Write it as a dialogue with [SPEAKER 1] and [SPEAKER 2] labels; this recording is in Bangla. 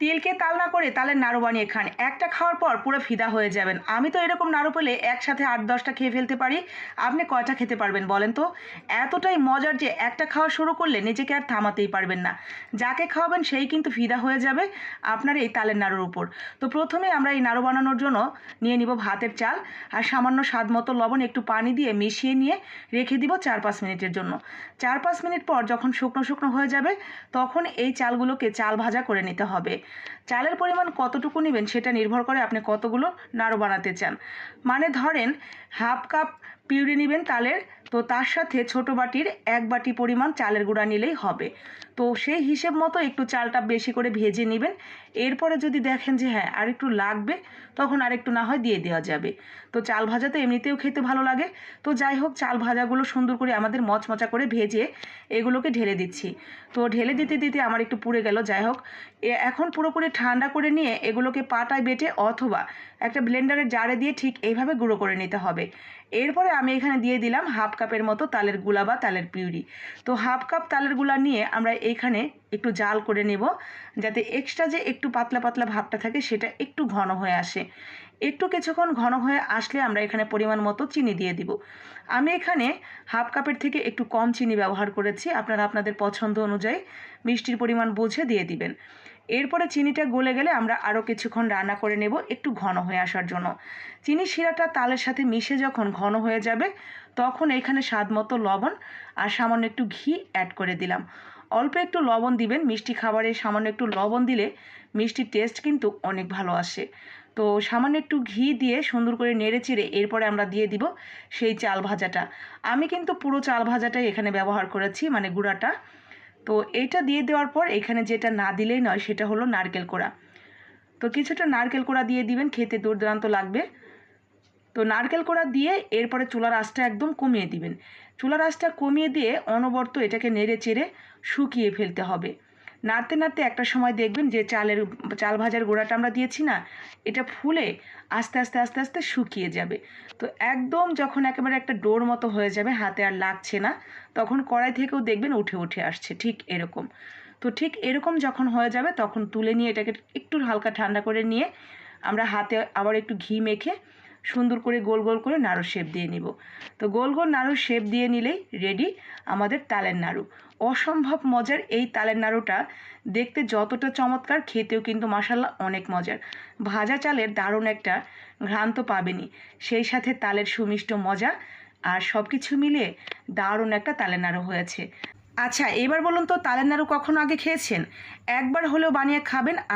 [SPEAKER 1] তিলকে তাল না করে তালের নাড়ু বানিয়ে খান, একটা খাওয়ার পর পুরো ফিদা হয়ে যাবেন। আমি তো এরকম নাড়ু পেলে একসাথে 8-10টা খেয়ে ফেলতে পারি। আপনি কয়টা খেতে পারবেন বলেন তো? এতটাই মজার যে একটা খাওয়া শুরু করলে নিজেকে আর থামাতেই পারবেন না। যাকে খাওয়াবেন সেই কিন্তু ফিদা হয়ে যাবে আপনার এই তালের নাড়ুর উপর। তো প্রথমে আমরা এই নাড়ু বানানোর জন্য নিয়ে নিব ভাতের চাল আর সামান্য স্বাদ মতো লবণ, একটু পানি দিয়ে মিশিয়ে নিয়ে রেখে দিব 4-5 মিনিটের জন্য। 4-5 মিনিট পর যখন শুকনো শুকনো হয়ে যাবে তখন এই চালগুলোকে চাল ভাজা করে নিতে হবে। চালের পরিমাণ কতটুকু নেবেন সেটা নির্ভর করে আপনি কতগুলো নাড়ু বানাতে চান। মানে ধরেন হাফ কাপ পিউরি নেবেন তালের, তো তার সাথে ছোট বাটির 1 বাটি পরিমাণ চালের গুঁড়া নিলেই হবে। তো সেই হিসেব মতো একটু চালটা বেশি করে ভেজে নেবেন। এরপরে যদি দেখেন যে হ্যাঁ আর একটু লাগবে তখন আর একটু না হয় দিয়ে দেওয়া যাবে। তো চাল ভাজা তো এমনিতেও খেতে ভালো লাগে। তো যাই হোক, চাল ভাজাগুলো সুন্দর করে আমাদের মচমচা করে ভেজে এগুলোকে ঢেলে দিচ্ছি। তো ঢেলে দিতে দিতে আমার একটু পুড়ে গেল। যাই হোক, এখন পুরোপুরি ঠান্ডা করে নিয়ে এগুলোকে পাটায় বেটে অথবা একটা ব্লেন্ডারের জারে দিয়ে ঠিক এইভাবে গুঁড়ো করে নিতে হবে। এরপরে আমি এখানে দিয়ে দিলাম হাফ কাপের মতো তালের গুঁড়া বা তালের পিউরি। তো হাফ কাপ তালের গুঁড়া নিয়ে আমরা এইখানে একটু জাল করে নেব, যাতে এক্সট্রা যে একটু পাতলা পাতলা ভাবটা থাকে সেটা একটু ঘন হয়ে আসে। একটু কিছুক্ষণ ঘন হয়ে আসলে আমরা এখানে পরিমাণ মতো চিনি দিয়ে দিব। আমি এখানে হাফ কাপের থেকে একটু কম চিনি ব্যবহার করেছি, আপনারা আপনাদের পছন্দ অনুযায়ী মিষ্টির পরিমাণ বুঝে দিয়ে দিবেন। এরপরে চিনিটা গলে গেলে আমরা আরও কিছুক্ষণ রান্না করে নেব একটু ঘন হয়ে আসার জন্য। চিনি শিরাটা তালের সাথে মিশে যখন ঘন হয়ে যাবে তখন এখানে স্বাদ মতো লবণ আর সামান্য একটু ঘি অ্যাড করে দিলাম। অল্প একটু লবণ দিবেন, মিষ্টি খাবারে সামান্য একটু লবণ দিলে মিষ্টির টেস্ট কিন্তু অনেক ভালো আসে। তো সামান্য একটু ঘি দিয়ে সুন্দর করে নেড়ে চেড়ে এরপরে আমরা দিয়ে দিব সেই চাল ভাজাটা। আমি কিন্তু পুরো চাল ভাজাটাই এখানে ব্যবহার করেছি, মানে গুঁড়াটা। তো এইটা দিয়ে দেওয়ার পর এখানে যেটা না দিলেই নয় সেটা হলো নারকেল কোড়া। তো কিছুটা নারকেল কোড়া দিয়ে দিবেন, খেতে দুর্দান্ত লাগবে। তো নারকেল কোড়া দিয়ে এরপরে চুলার আঁচটা একদম কমিয়ে দিবেন। চুলার আঁচটা কমিয়ে দিয়ে অনবরত এটাকে নেড়ে চেড়ে শুকিয়ে ফেলতে হবে। নাড়তে নাড়তে একটা সময় দেখবেন যে চাল ভাজার গুঁড়াটা আমরা দিয়েছি না, এটা ফুলে আস্তে আস্তে আস্তে আস্তে শুকিয়ে যাবে। তো একদম যখন একেবারে একটা ডোর মতো হয়ে যাবে, হাতে আর লাগছে না, তখন কড়াই থেকেও দেখবেন উঠে উঠে আসছে ঠিক এরকম। তো ঠিক এরকম যখন হয়ে যাবে তখন তুলে নিয়ে এটাকে একটু হালকা ঠান্ডা করে নিয়ে আমরা হাতে আবার একটু ঘি মেখে সুন্দর করে গোল গোল করে নাড়ু শেপ দিয়ে নিব। তো গোল গোল নাড়ু শেপ দিয়ে নিলেই রেডি আমাদের তালের নাড়ু। অসম্ভব মজার এই তালের নাড়ুটা, দেখতে যতটা চমৎকার খেতেও কিন্তু মাশাআল্লাহ অনেক মজার। ভাজা চালের দারুণ একটা ঘ্রাণ তো পাবেনই, সেই সাথে তালের সুমিষ্ট মজা আর সব কিছু মিলিয়ে দারুণ একটা তালের নাড়ু হয়েছে। আচ্ছা, এবার বলুন তো তালের নাড়ু কখনো আগে খেয়েছেন? একবার হলেও বানিয়ে খাবেন।